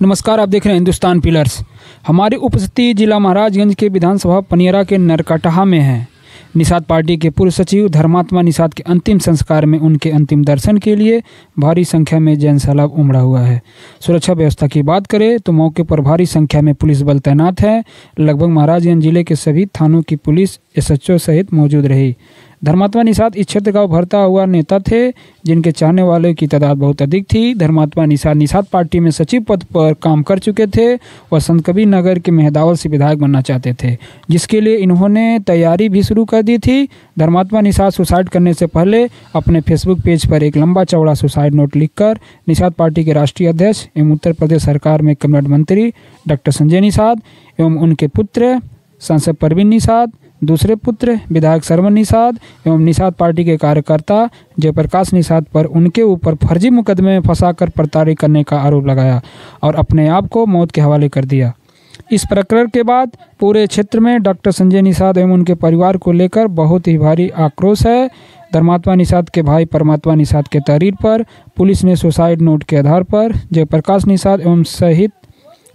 नमस्कार, आप देख रहे हैं हिंदुस्तान पिलर्स। हमारी उपस्थिति जिला महाराजगंज के विधानसभा पनियरा के नरकटहा में है। निषाद पार्टी के पूर्व सचिव धर्मात्मा निषाद के अंतिम संस्कार में उनके अंतिम दर्शन के लिए भारी संख्या में जनसैलाब उमड़ा हुआ है। सुरक्षा व्यवस्था की बात करें तो मौके पर भारी संख्या में पुलिस बल तैनात है। लगभग महाराजगंज जिले के सभी थानों की पुलिस एसएचओ सहित मौजूद रही। धर्मात्मा निषाद इस क्षेत्र का उभरता हुआ नेता थे, जिनके चाहने वालों की तादाद बहुत अधिक थी। धर्मात्मा निषाद पार्टी में सचिव पद पर काम कर चुके थे और संत कबीर नगर के मेहदावल से विधायक बनना चाहते थे, जिसके लिए इन्होंने तैयारी भी शुरू कर दी थी। धर्मात्मा निषाद सुसाइड करने से पहले अपने फेसबुक पेज पर एक लंबा चौड़ा सुसाइड नोट लिखकर निषाद पार्टी के राष्ट्रीय अध्यक्ष एवं उत्तर प्रदेश सरकार में कैबिनेट मंत्री डॉक्टर संजय निषाद एवं उनके पुत्र सांसद परवीन निषाद, दूसरे पुत्र विधायक सरवन निषाद एवं निषाद पार्टी के कार्यकर्ता जयप्रकाश निषाद पर उनके ऊपर फर्जी मुकदमे में फंसाकर प्रताड़ित करने का आरोप लगाया और अपने आप को मौत के हवाले कर दिया। इस प्रकरण के बाद पूरे क्षेत्र में डॉक्टर संजय निषाद एवं उनके परिवार को लेकर बहुत ही भारी आक्रोश है। धर्मात्मा निषाद के भाई परमात्मा निषाद के तहरीर पर पुलिस ने सुसाइड नोट के आधार पर जयप्रकाश निषाद एवं सहित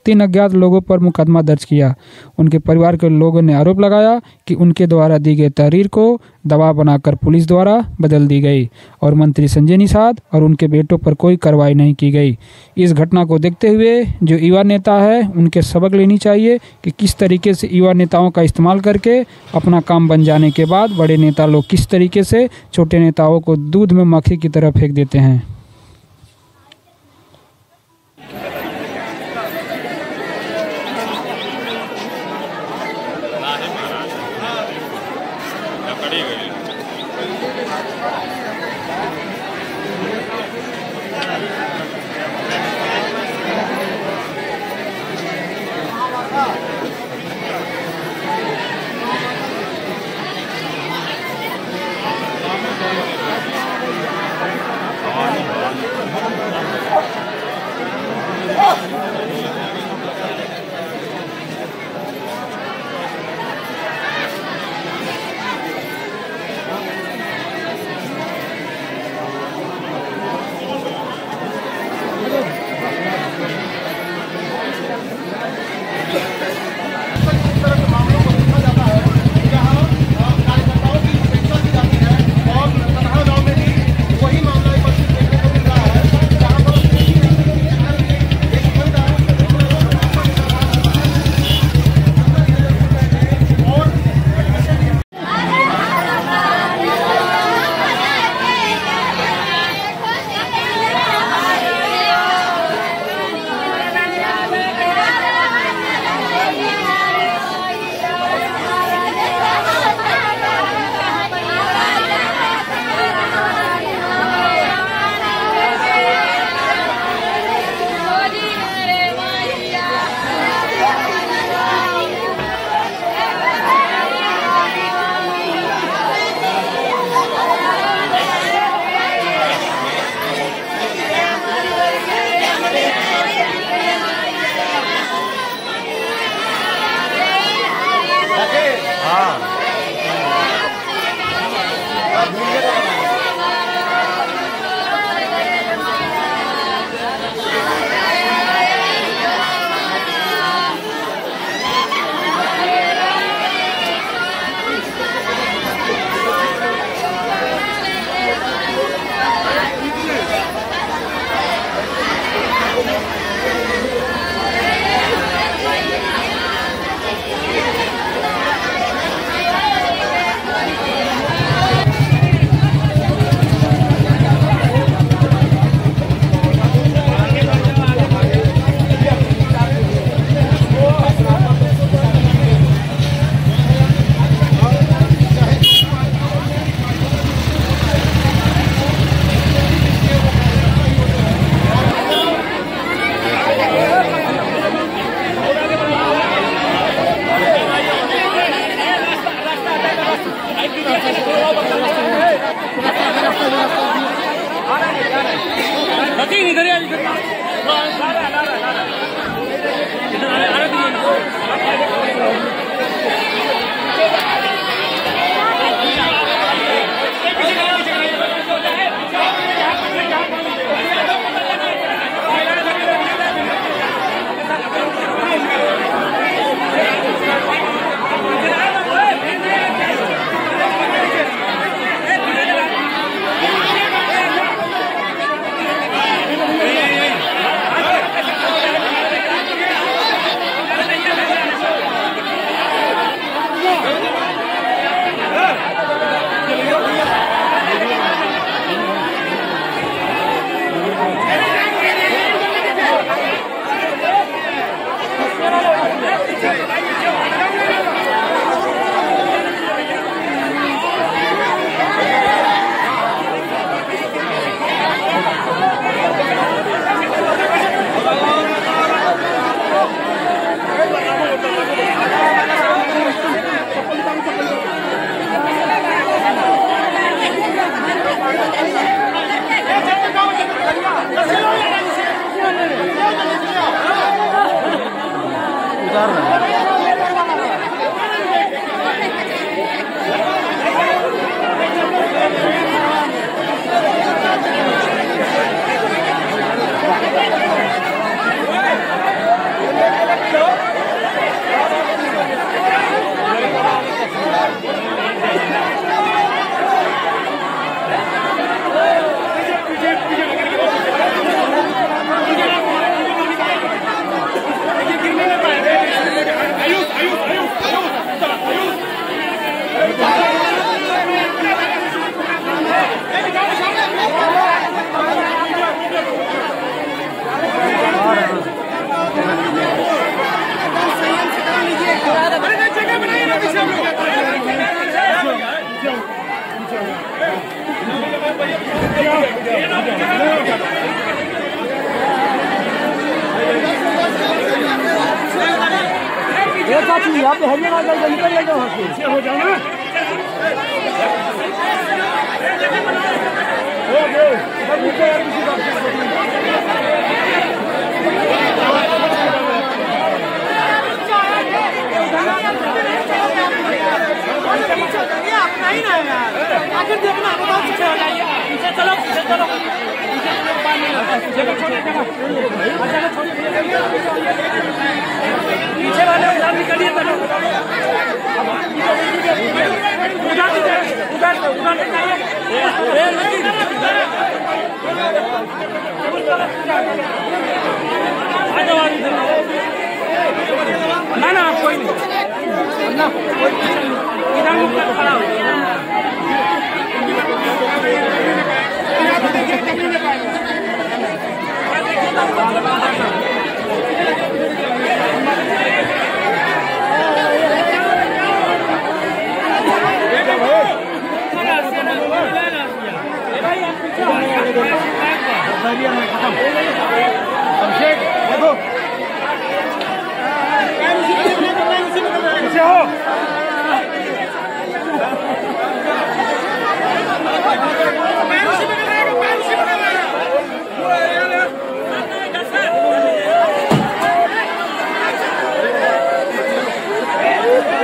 3 अज्ञात लोगों पर मुकदमा दर्ज किया। उनके परिवार के लोगों ने आरोप लगाया कि उनके द्वारा दी गई तहरीर को दबाव बनाकर पुलिस द्वारा बदल दी गई और मंत्री संजय निषाद और उनके बेटों पर कोई कार्रवाई नहीं की गई। इस घटना को देखते हुए जो युवा नेता है, उनके सबक लेनी चाहिए कि किस तरीके से युवा नेताओं का इस्तेमाल करके अपना काम बन जाने के बाद बड़े नेता लोग किस तरीके से छोटे नेताओं को दूध में मक्खी की तरह फेंक देते हैं। यहाँ पे हरियाणा का निकल जाएगा वहाँ से हो जाना अपना ही ना यार आखिर देखना बहुत पीछे हो जाइए पीछे चलो पीछे वाले उधर निकलिए ना कोई नहीं इधर खड़ा हो ये बताइए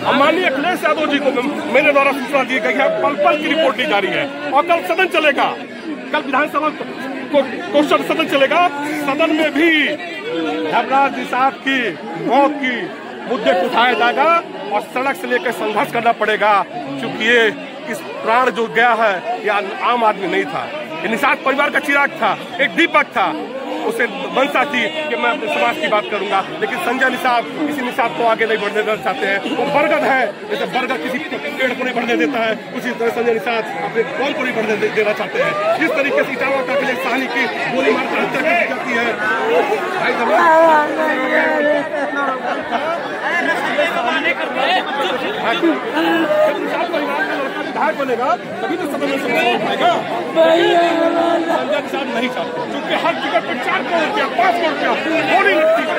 माननीय अखिलेश यादव जी को मेरे द्वारा सूचना दी गई है, पल पल की रिपोर्ट दी जा रही है और कल सदन चलेगा, कल विधानसभा क्वेश्चन सदन चलेगा। सदन में भी धर्मराज निषाद की मौत की मुद्दे को उठाया जाएगा और सड़क से लेकर संघर्ष करना पड़ेगा, क्योंकि ये इस प्राण जो गया है यह आम आदमी नहीं था, ये निषाद परिवार का चिराग था, एक दीपक था। उसे मनसा थी कि मैं अपने समाज की बात करूंगा, लेकिन संजय निषाद किसी निषाद को आगे नहीं बढ़ने देना चाहते हैं। वो बरगद है, जैसे बरगद किसी पेड़ को नहीं बढ़ने देता है, उसी तरह संजय निषाद अपने कौन को नहीं बढ़ने देना चाहते हैं। जिस तरीके से इटावा का अखिलेश साहनी की गोली मारकर हत्या की जाती है, विधायक बनेगा तभी तो सदन में समस्या उठाएगा। संजय निषाद नहीं चाहते, क्योंकि हर जगह पर 4 करोड़ रुपया 5 करोड़ रुपया गोली लगती है।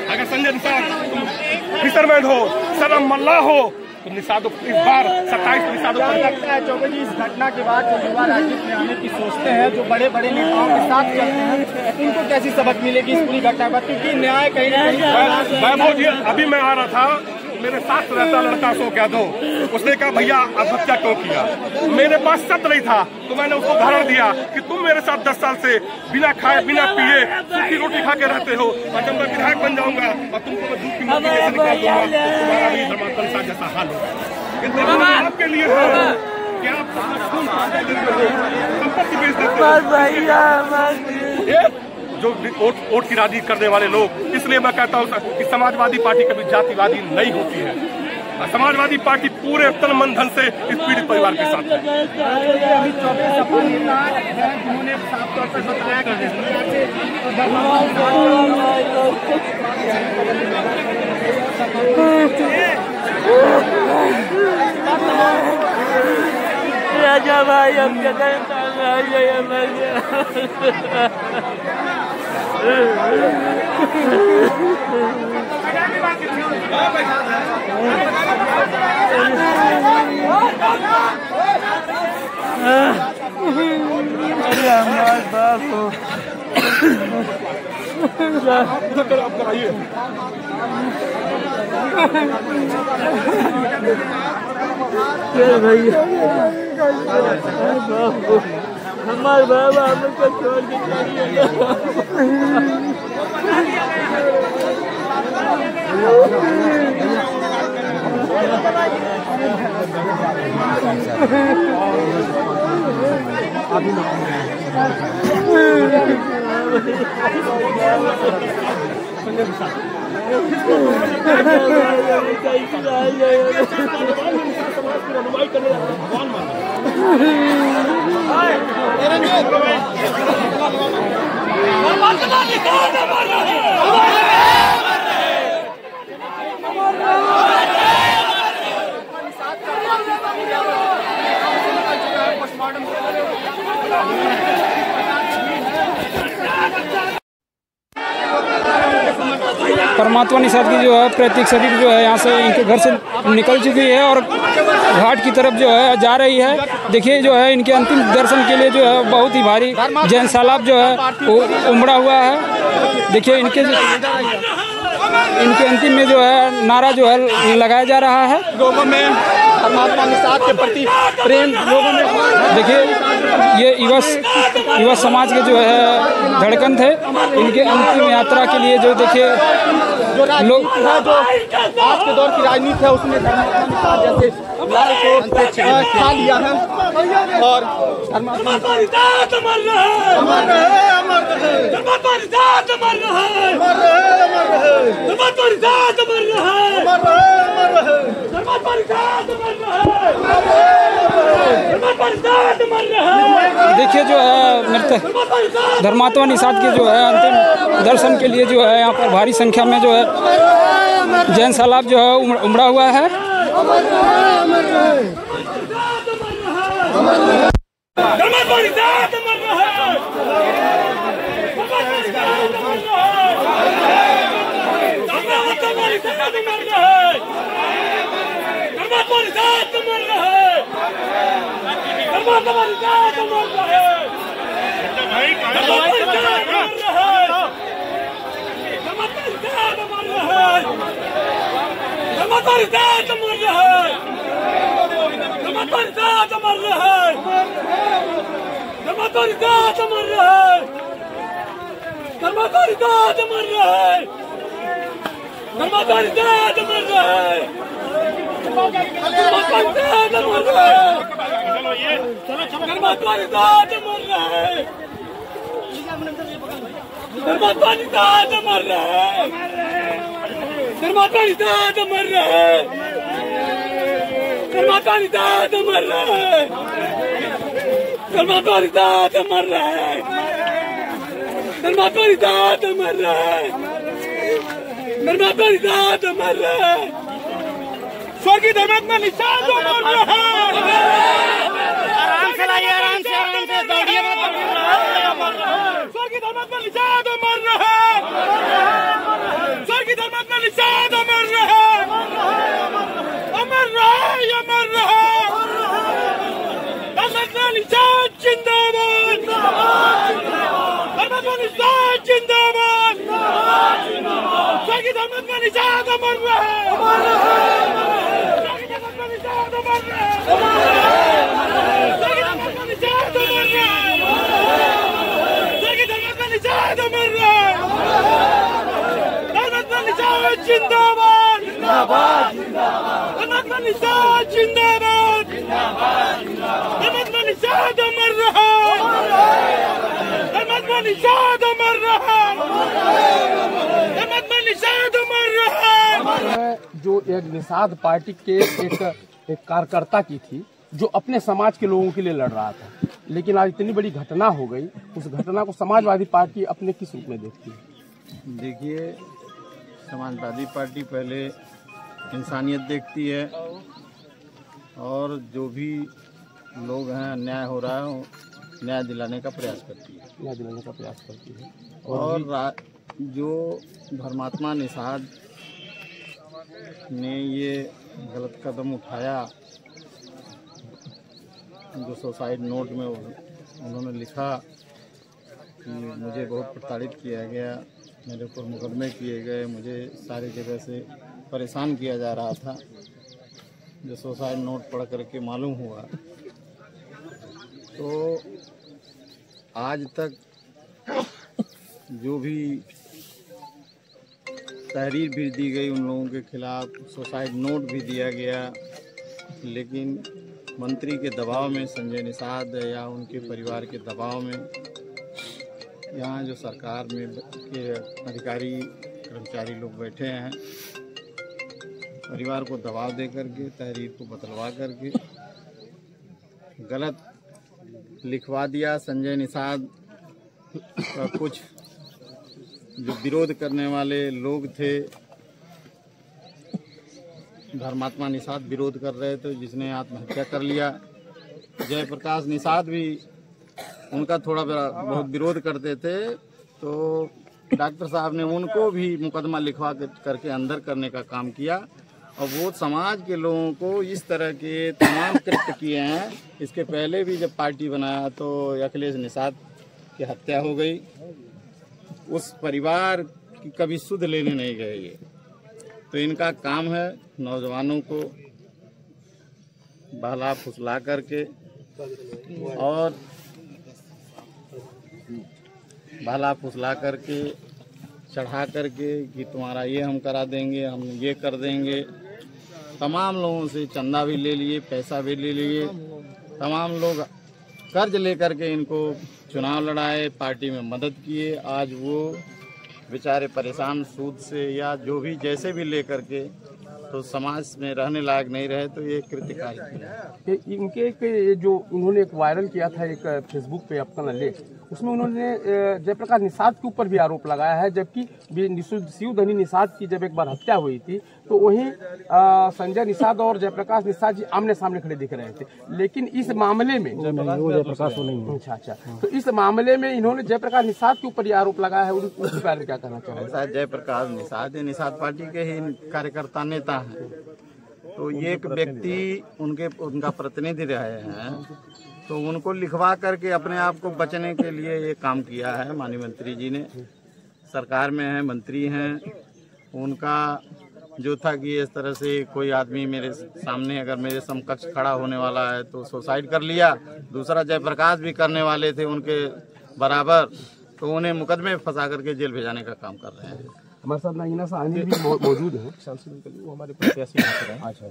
अगर संजय निषाद फिशरमैन हो, सरम मल्ला हो, तो निषाद इस बार 27 निषाद लगता है। चौबे जी, इस घटना के बाद जो युवा राजनीति में आने की सोचते हैं, जो बड़े बड़े नेताओं के साथ चलते हैं, उनको कैसी सबक मिलेगी इस पूरी घटना पर, क्योंकि न्याय कहीं ना कहीं। वैभव जी, अभी मैं आ रहा था, मेरे साथ रहता लड़का अशोक यादव, उसने कहा भैया आप हत्या क्यों किया। मेरे पास शब्द नहीं था, तो मैंने उसको उदाहरण दिया कि तुम मेरे साथ 10 साल से बिना खाए बिना पिए सूखी रोटी खा के रहते हो, और जब मैं विधायक बन जाऊंगा और तुमको मैं दूध की मक्खी जैसे निकाल दूंगा, तुम्हारा भी धर्मात्मा निषाद जैसा हाल होगा। आपके लिए है कि आप संपत्ति बेच देते हो, जो वोट की राजनीति करने वाले लोग। इसलिए मैं कहता हूँ कि समाजवादी पार्टी कभी जातिवादी नहीं होती है। समाजवादी पार्टी पूरे तन मन धन से इस पीड़ित परिवार के साथ है। उन्होंने साफ तौर पर बताया राजा भाई हम क्या अरे हमारे बाप हो भैया हमारे बाबा हमें को छोड़ के परमात्मा निषाद की जो है प्रतीक शरीर जो है यहाँ से इनके घर से निकल चुकी है और घाट की तरफ जो है जा रही है। देखिए जो है इनके अंतिम दर्शन के लिए जो है बहुत ही भारी जैन सैलाब जो है वो उमड़ा हुआ है। देखिए इनके अंतिम में जो है नारा जो है लगाया जा रहा है। लोगों में परमात्मा निषाद के प्रति प्रेम लोगों में। देखिए ये युवा समाज के जो है धड़कन थे। इनके अंतिम यात्रा के लिए जो देखिए जो राजनीति है, जो आज के दौर की राजनीति है, उसमें धर्मात्मा निषाद जैसे लाल को खा लिया है और धर्मात्मा देखिए जो है मृत धर्मात्मा निषाद के जो है अंतिम दर्शन के लिए जो है यहाँ पर भारी संख्या में जो है जैन सैलाब जो है उमड़ा हुआ है। स्वर्गीय धर्मात्मा निषाद मर रहा है। आराम से लाइए, आराम से दौड़िए मत। स्वर्गीय धर्मात्मा निषाद मर रहा है। स्वर्गीय धर्मात्मा निषाद मर रहा है। अमर रहा, अमर रहा। धर्मात्मा निषाद जिंदाबाद। धर्मात्मा निषाद जिंदाबाद। स्वर्गीय धर्मात्मा निषाद अमर रहा है। जिंदाबाद जिंदाबाद धर्मात्मा निषाद जिंदाबाद धर्मात्मा निषाद अमर रहा। धर्मात्मा निषाद अमर रहा। धर्मात्मा निषाद अमर रहा। जो एक निषाद पार्टी के एक कार्यकर्ता की थी, जो अपने समाज के लोगों के लिए लड़ रहा था, लेकिन आज इतनी बड़ी घटना हो गई। उस घटना को समाजवादी पार्टी अपने किस रूप में देखती है? देखिए, समाजवादी पार्टी पहले इंसानियत देखती है और जो भी लोग हैं अन्याय हो रहा है न्याय दिलाने का प्रयास करती है। न्याय दिलाने का प्रयास करती है। और जो धर्मात्मा निषाद ने ये गलत कदम उठाया, जो सुसाइड नोट में उन्होंने लिखा कि मुझे बहुत प्रताड़ित किया गया, मेरे ऊपर मुकदमे किए गए, मुझे सारी जगह से परेशान किया जा रहा था, जो सुसाइड नोट पढ़ करके मालूम हुआ। तो आज तक जो भी तहरीर भी दी गई उन लोगों के खिलाफ, सुसाइड नोट भी दिया गया, लेकिन मंत्री के दबाव में, संजय निषाद या उनके परिवार के दबाव में, यहाँ जो सरकार में के अधिकारी कर्मचारी लोग बैठे हैं, परिवार को दबाव दे करके तहरीर को बतलवा करके गलत लिखवा दिया। संजय निषाद का कुछ जो विरोध करने वाले लोग थे, धर्मात्मा निषाद विरोध कर रहे थे, जिसने आत्महत्या कर लिया। जयप्रकाश निषाद भी उनका थोड़ा बहुत विरोध करते थे, तो डॉक्टर साहब ने उनको भी मुकदमा लिखवा करके अंदर करने का काम किया। और वो समाज के लोगों को इस तरह के तमाम कृत्य किए हैं। इसके पहले भी जब पार्टी बनाया तो अखिलेश निषाद की हत्या हो गई। उस परिवार की कभी सुध लेने नहीं गए ये। तो इनका काम है नौजवानों को बहला फुसला करके चढ़ा करके कि तुम्हारा ये हम करा देंगे, हम ये कर देंगे। तमाम लोगों से चंदा भी ले लिए, पैसा भी ले लिए। तमाम लोग कर्ज लेकर के इनको चुनाव लड़ाए, पार्टी में मदद किए। आज वो बेचारे परेशान सूद से या जो भी जैसे भी लेकर के तो समाज में रहने लायक नहीं रहे, तो ये कृतिकार्य है। इनके एक जो उन्होंने एक वायरल किया था एक फेसबुक पे अपना लेख, उसमें उन्होंने जयप्रकाश निषाद के ऊपर भी आरोप लगाया है, जबकि शिवधनी निषाद की जब एक बार हत्या हुई थी तो वहीं संजय निषाद और जयप्रकाश निषाद जी आमने सामने खड़े दिख रहे थे। लेकिन इस मामले में अच्छा, तो इस मामले में इन्होंने जयप्रकाश निषाद के ऊपर ये आरोप लगाया है, उसके बारे में क्या कहना चाहेंगे? जयप्रकाश निषाद पार्टी के ही कार्यकर्ता नेता हैं, तो ये एक व्यक्ति उनका प्रतिनिधि रहे हैं, तो उनको लिखवा करके अपने आप को बचने के लिए ये काम किया है। माननीय मंत्री जी ने, सरकार में है, मंत्री हैं, उनका जो था कि इस तरह से कोई आदमी मेरे सामने अगर मेरे समकक्ष खड़ा होने वाला है तो सुसाइड कर लिया। दूसरा जयप्रकाश भी करने वाले थे उनके बराबर, तो उन्हें मुकदमे फंसा करके जेल भेजाने का काम कर रहे हैं। हमारे साथ नागिना साहनी भी मौजूद है, वो हमारे प्रत्याशी हैं। अच्छा,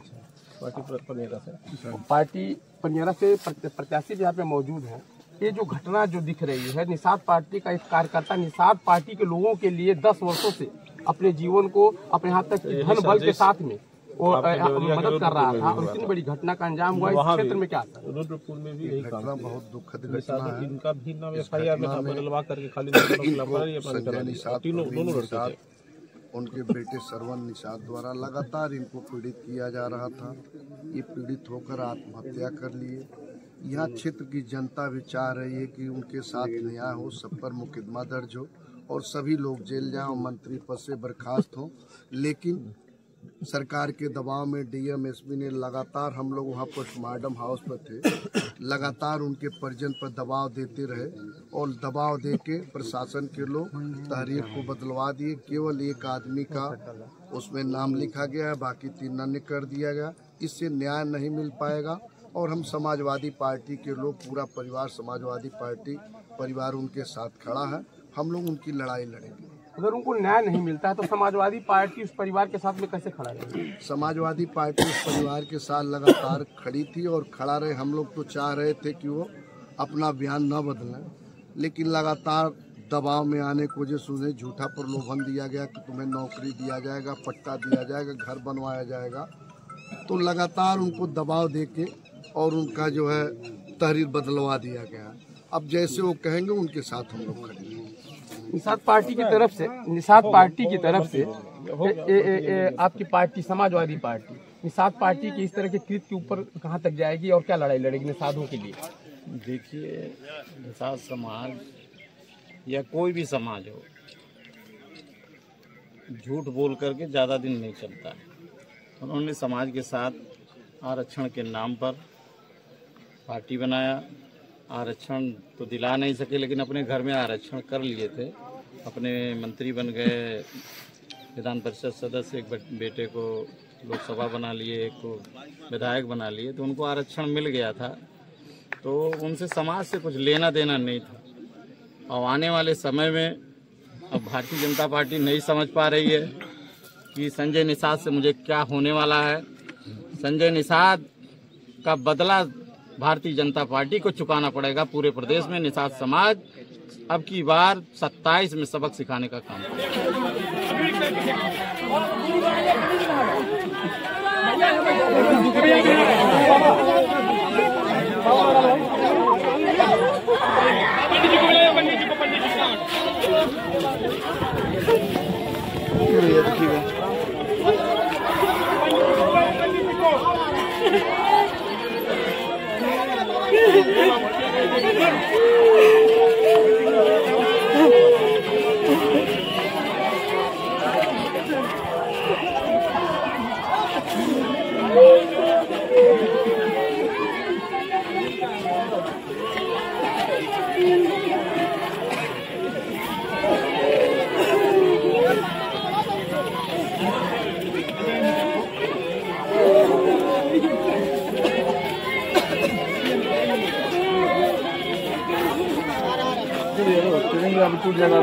पार्टी पनियरा से प्रत्याशी यहाँ पे मौजूद है। ये जो घटना जो दिख रही है, निषाद पार्टी का एक कार्यकर्ता निषाद पार्टी के लोगों के लिए 10 वर्षों से अपने जीवन को अपने यहाँ तक धन बल के साथ में मदद कर रहा था, और इतनी बड़ी घटना का अंजाम हुआ। इस क्षेत्र में क्या था? रुद्रपुर में भी यही घटना बहुत दुखद घटना है। इनका भी नाम FIR में था, बदलवा करके खाली दोनों लड़के, उनके बेटे श्रवण निषाद द्वारा लगातार इनको पीड़ित किया जा रहा था। ये पीड़ित होकर आत्महत्या कर लिए। यहाँ क्षेत्र की जनता भी चाह रही है कि उनके साथ न्याय हो, सब पर मुकदमा दर्ज हो और सभी लोग जेल जाएं और मंत्री पद से बर्खास्त हों। लेकिन सरकार के दबाव में DM SP ने लगातार, हम लोग वहाँ पोस्टमार्टम हाउस पर थे, लगातार उनके परिजन पर दबाव देते रहे और दबाव देके प्रशासन के लोग तहरीर को बदलवा दिए। केवल एक आदमी का उसमें नाम लिखा गया है, बाकी 3 अन्य कर दिया गया। इससे न्याय नहीं मिल पाएगा और हम समाजवादी पार्टी के लोग, पूरा परिवार समाजवादी पार्टी परिवार उनके साथ खड़ा है। हम लोग उनकी लड़ाई लड़ेंगे। अगर उनको न्याय नहीं मिलता है तो समाजवादी पार्टी उस परिवार के साथ में कैसे खड़ा रहेगी? समाजवादी पार्टी उस परिवार के साथ लगातार खड़ी थी और खड़ा रहे। हम लोग तो चाह रहे थे कि वो अपना बयान न बदलें, लेकिन लगातार दबाव में आने की वजह से उन्हें झूठा प्रलोभन दिया गया कि तुम्हें नौकरी दिया जाएगा, पट्टा दिया जाएगा, घर बनवाया जाएगा। तो लगातार उनको दबाव देके और उनका जो है तहरीर बदलवा दिया गया। अब जैसे वो कहेंगे उनके साथ हम लोग खड़े हैं। निषाद पार्टी की तरफ से आपकी party Samajwadi party Nishad party की इस तरह के कृत्य के ऊपर कहां तक जाएगी और क्या लड़ाई लड़ेगी निषादों के लिए? देखिए, निषाद समाज या कोई भी समाज हो, झूठ बोल करके ज़्यादा दिन नहीं चलता है। उन्होंने समाज के साथ आरक्षण के नाम पर पार्टी बनाया। आरक्षण तो दिला नहीं सके, लेकिन अपने घर में आरक्षण कर लिए थे। अपने मंत्री बन गए, विधान परिषद सदस्य, एक बेटे को लोकसभा बना लिए, एक को विधायक बना लिए, तो उनको आरक्षण मिल गया था। तो उनसे समाज से कुछ लेना देना नहीं था। और आने वाले समय में अब भारतीय जनता पार्टी नहीं समझ पा रही है कि संजय निषाद से मुझे क्या होने वाला है। संजय निषाद का बदला भारतीय जनता पार्टी को चुकाना पड़ेगा। पूरे प्रदेश में निषाद समाज अब की बार 27 में सबक सिखाने का काम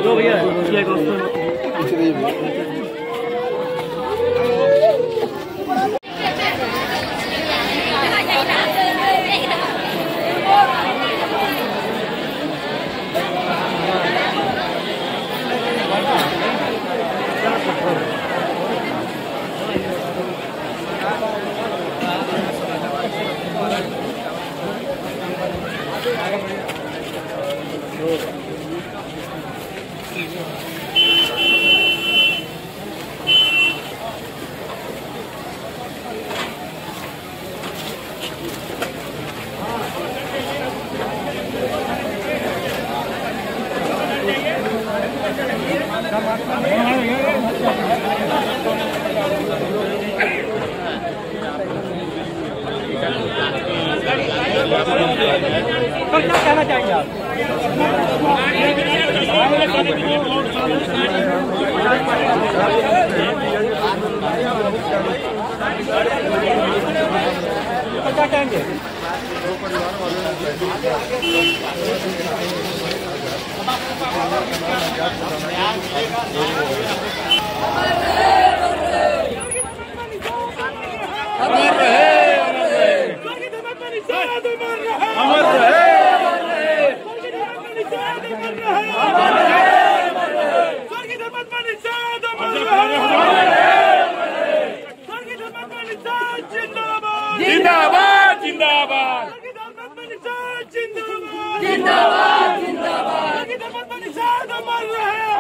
भैया क्या कहना चाहेंगे आप? क्या कहेंगे? जिंदाबाद जिंदाबाद जिंदाबाद जिंदाबाद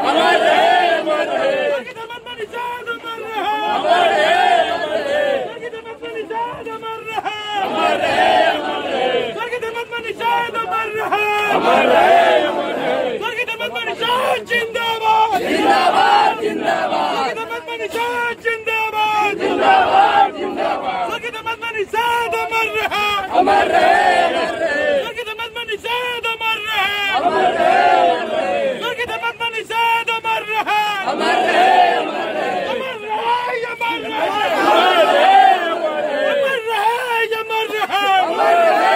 अमर रहे अमर रहे अमर रहे अमर रहे अमर रहे अमर रहे अमर रहे अमर रहे जिंदाबाद जिंदाबाद जिंदाबाद जिंदाबाद जिंदाबाद जिंदाबाद अमर रहे अमर रहे अमर रहे अमर रहे अमर रहे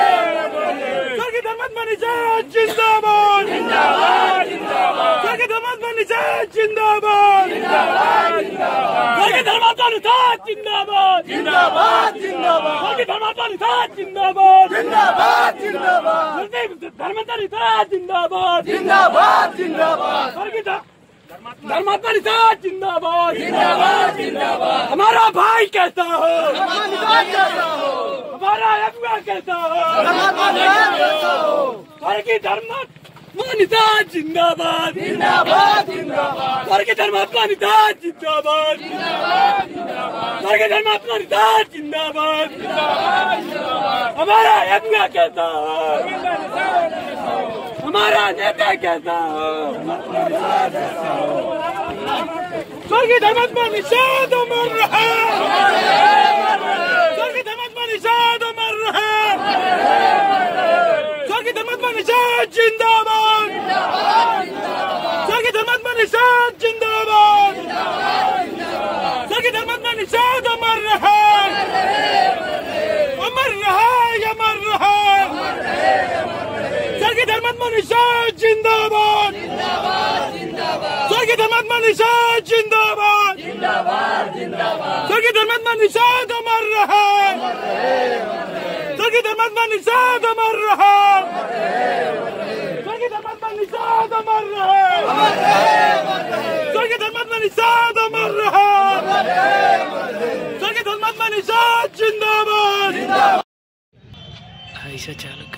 जिंदाबाद जिंदाबाद जिंदाबाद जिंदाबाद जिंदाबाद जिंदाबाद जिंदाबाद जिंदाबाद जिंदाबाद जिंदाबाद जिंदाबाद जिंदाबाद जिंदाबाद जिंदाबाद जिंदाबाद हमारा भाई कहता हो हमारा अगुआ कहता हो स्वर्गीय धर्मात्मा जिंदाबाद जिंदाबाद जिंदाबाद स्वर्गीय धर्मात्मा जिंदाबाद स्वर्गीय धर्मात्मा जिंदाबाद हमारा अगुआ कहता हो हमारा नेता कहता हो स्वर्गीय धर्मात्मा निषाद अमर रहे स्वर्गीय धर्मात्मा निषाद अमर रहे स्वर्गीय धर्मात्मा निषाद जिंदाबाद स्वर्गीय धर्मात्मा निषाद जिंदाबाद स्वर्गीय धर्मात्मा निषाद अमर रहे अमर रहे अमर रहे स्वर्गीय धर्मात्मा निषाद जिंदाबाद स्वर्गीय धर्मात्मा निषाद जिंदाबाद स्वर्गीय धर्मात्मा निषाद अमर रहे स्वर्गीय धर्मात्मा निषाद अमर रहे स्वर्गीय धर्मात्मा निषाद अमर रहे स्वर्गीय धर्मात्मा निषाद अमर रहे स्वर्गीय धर्मात्मा निषाद जिंदाबाद ऐसा चालक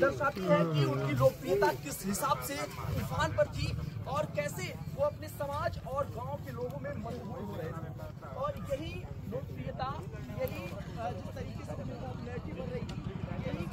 दर्शाती है कि उनकी लोकप्रियता किस हिसाब से उफान पर थी और कैसे वो अपने समाज और गांव के लोगों में मशहूर हो रहे थे। और यही लोकप्रियता, यही जिस तरीके से पॉपुलैरिटी बढ़ रही थी, यही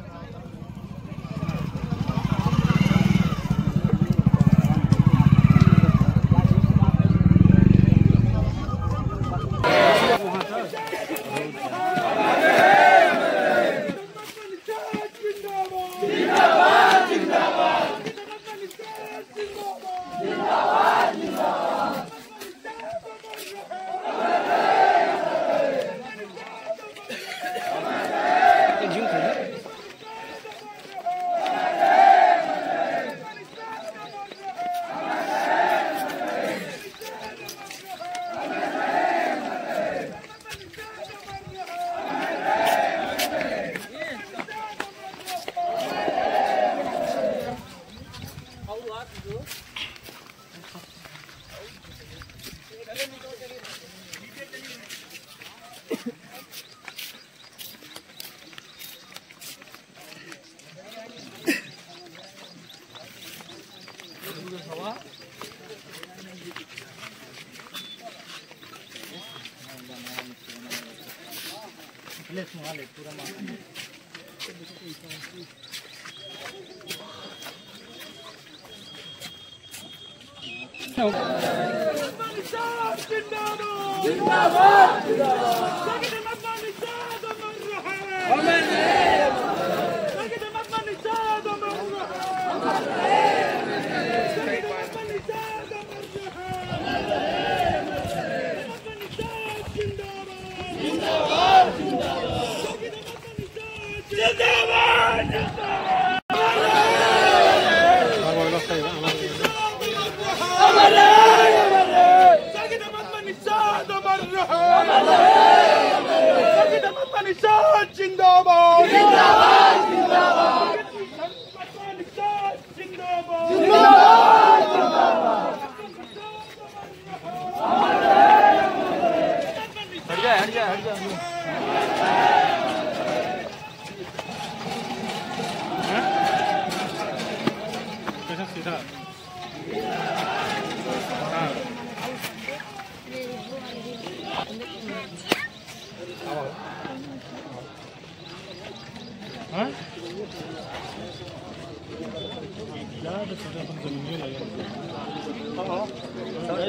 जिंदाबाद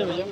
भैया